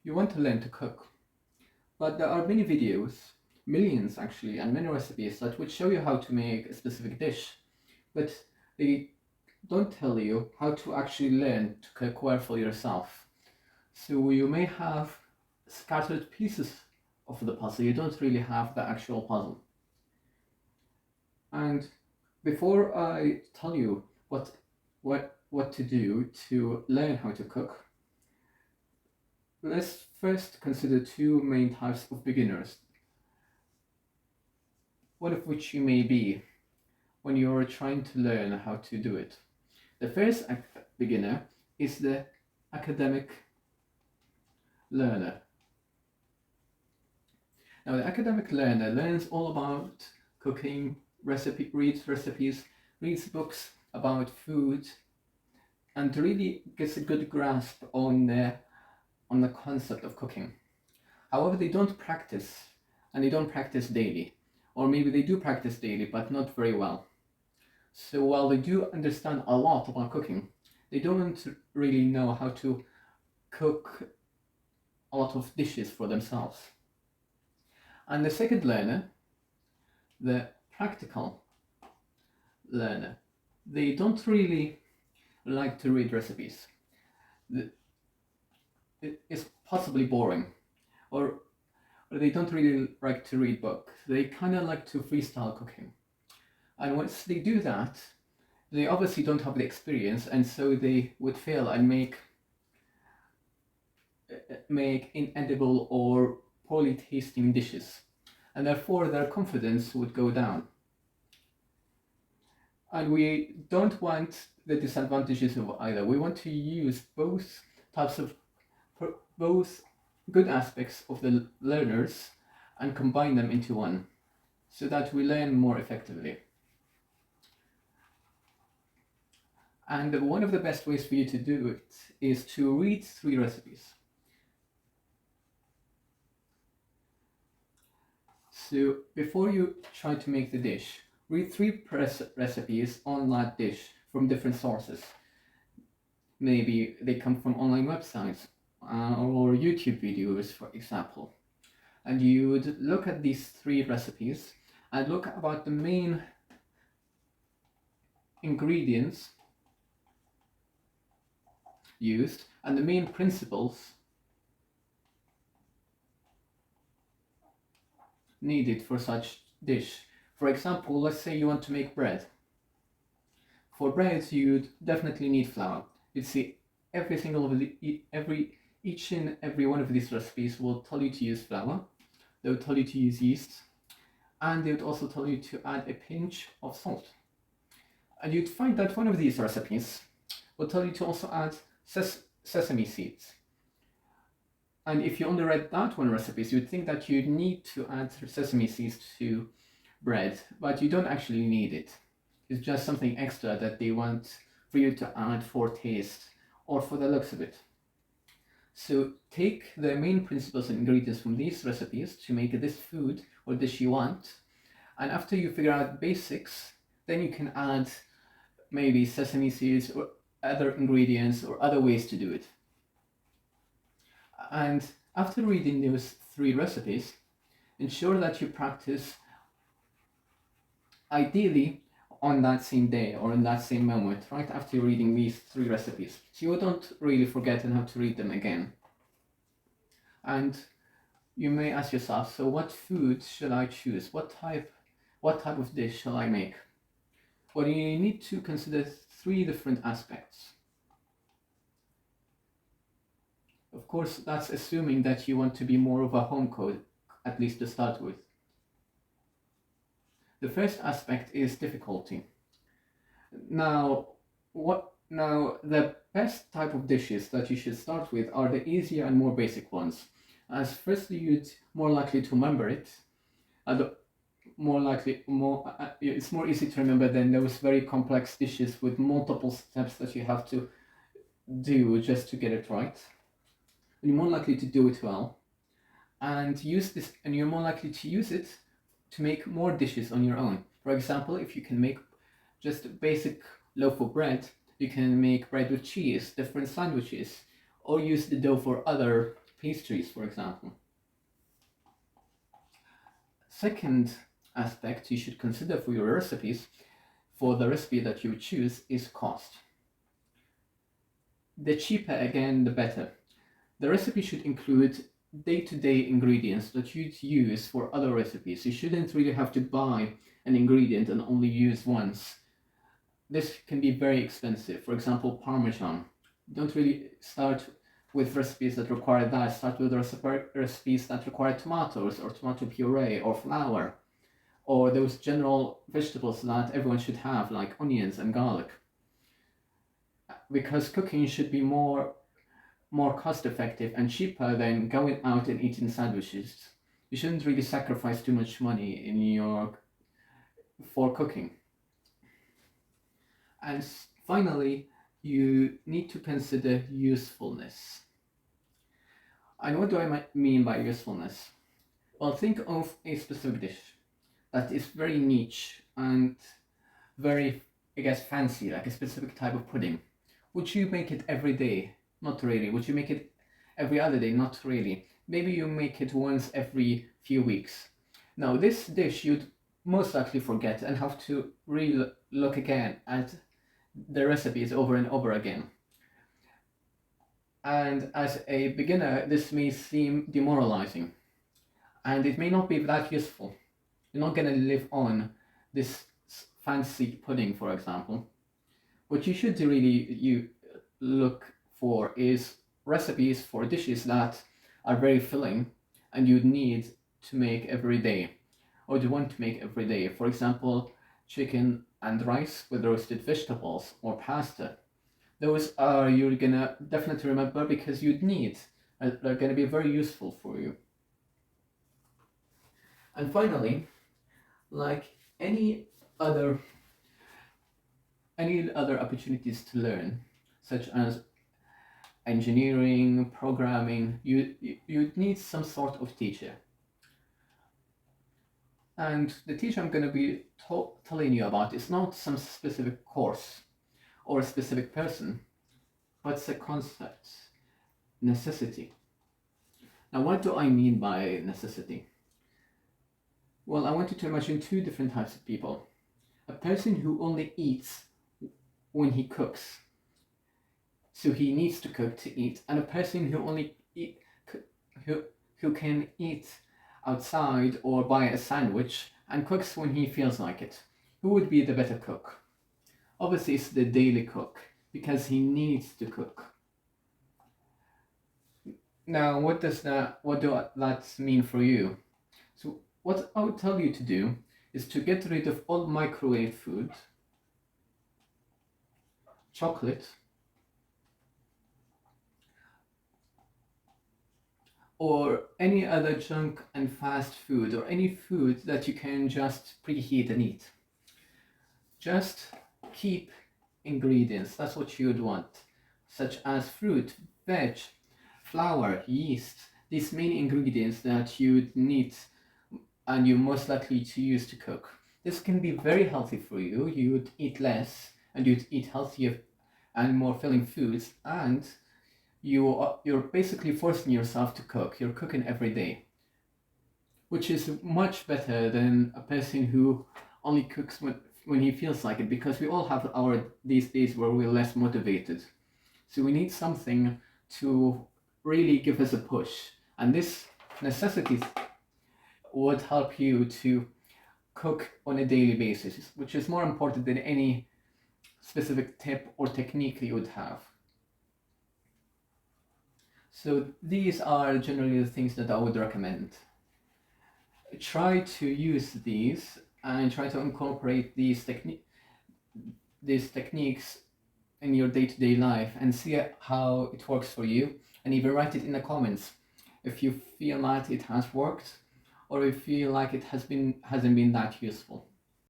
You want to learn to cook, but there are many videos, millions actually, and many recipes that would show you how to make a specific dish, but they don't tell you how to actually learn to cook well for yourself. So you may have scattered pieces of the puzzle, you don't really have the actual puzzle. And before I tell you what to do to learn how to cook, let's first consider two main types of beginners, one of which you may be when you're trying to learn how to do it. The first beginner is the academic learner. Now, the academic learner learns all about cooking, reads recipes, reads books about food, and really gets a good grasp on the concept of cooking. However, they don't practice, and they don't practice daily. Or maybe they do practice daily, but not very well. So while they do understand a lot about cooking, they don't really know how to cook a lot of dishes for themselves. And the second learner, the practical learner, they don't really like to read recipes. It's possibly boring, or they don't really like to read books. They kind of like to freestyle cooking. And once they do that, they obviously don't have the experience, and so they would fail and make inedible or poorly tasting dishes, and therefore their confidence would go down. And we don't want the disadvantages of either. We want to use both good aspects of the learners and combine them into one, so that we learn more effectively. And one of the best ways for you to do it is to read 3 recipes. So before you try to make the dish, read 3 recipes on that dish from different sources. Maybe they come from online websites or YouTube videos, for example. And you would look at these 3 recipes and look about the main ingredients used and the main principles needed for such dish. For example, let's say you want to make bread. For bread, you'd definitely need flour. You'd see each and every one of these recipes will tell you to use flour. They will tell you to use yeast, and they would also tell you to add a pinch of salt. And you'd find that one of these recipes will tell you to also add sesame seeds. And if you only read that one recipe, you'd think that you'd need to add sesame seeds to bread, but you don't actually need it. It's just something extra that they want for you to add for taste or for the looks of it. So take the main principles and ingredients from these recipes to make this food or dish you want, and after you figure out basics, then you can add maybe sesame seeds or other ingredients or other ways to do it. And after reading those 3 recipes, ensure that you practice ideally on that same day or in that same moment, right after reading these 3 recipes, so you don't really forget and have to read them again. And you may ask yourself, so what food should I choose? What type of dish shall I make? Well, you need to consider 3 different aspects. Of course, that's assuming that you want to be more of a home cook, at least to start with. The first aspect is difficulty. Now, the best type of dishes that you should start with are the easier and more basic ones, as firstly you'd more likely to remember it, it's more easy to remember than those very complex dishes with multiple steps that you have to do just to get it right. You're more likely to do it well, and you're more likely to use it to make more dishes on your own. For example, if you can make just a basic loaf of bread, you can make bread with cheese, different sandwiches, or use the dough for other pastries, for example. Second aspect you should consider for your recipes, for the recipe that you choose, is cost. The cheaper, again, the better. The recipe should include day-to-day ingredients that you'd use for other recipes. You shouldn't really have to buy an ingredient and only use once. This can be very expensive. For example, Parmesan. Don't really start with recipes that require that. Start with recipes that require tomatoes or tomato puree or flour or those general vegetables that everyone should have, like onions and garlic. Because cooking should be more cost effective and cheaper than going out and eating sandwiches. You shouldn't really sacrifice too much money for cooking. And finally, you need to consider usefulness. And what do I mean by usefulness? Well, think of a specific dish that is very niche and very, I guess, fancy, like a specific type of pudding. Would you make it every day? Not really. Would you make it every other day? Not really. Maybe you make it once every few weeks. Now, this dish you'd most likely forget and have to look again at the recipes over and over again. And as a beginner, this may seem demoralizing, and it may not be that useful. You're not going to live on this fancy pudding, for example. What you should really look for is recipes for dishes that are very filling and you need to make every day, or you want to make every day. For example, chicken and rice with roasted vegetables or pasta. Those are you're gonna definitely remember because you'd need. They're gonna be very useful for you. And finally, like any other opportunities to learn, such as engineering, programming, you'd need some sort of teacher. And the teacher I'm going to be telling you about is not some specific course or a specific person, but it's a concept, necessity. Now, what do I mean by necessity? Well, I want you to imagine two different types of people. A person who only eats when he cooks, so he needs to cook to eat, and a person who only who can eat outside or buy a sandwich and cooks when he feels like it. Who would be the better cook? Obviously, it's the daily cook because he needs to cook. Now, what do that mean for you? So, what I would tell you to do is to get rid of all microwave food, chocolate, or any other junk and fast food, or any food that you can just preheat and eat. Just keep ingredients, that's what you would want, such as fruit, veg, flour, yeast, these main ingredients that you'd need and you're most likely to use to cook. This can be very healthy for you. You would eat less and you'd eat healthier and more filling foods, and you're basically forcing yourself to cook. You're cooking every day, which is much better than a person who only cooks when he feels like it, because we all have these days where we're less motivated. So we need something to really give us a push, and this necessity would help you to cook on a daily basis, which is more important than any specific tip or technique you would have. So these are generally the things that I would recommend. Try to use these and try to incorporate these techniques in your day-to-day life and see how it works for you, and even write it in the comments if you feel like it has worked or if you feel like it hasn't been that useful.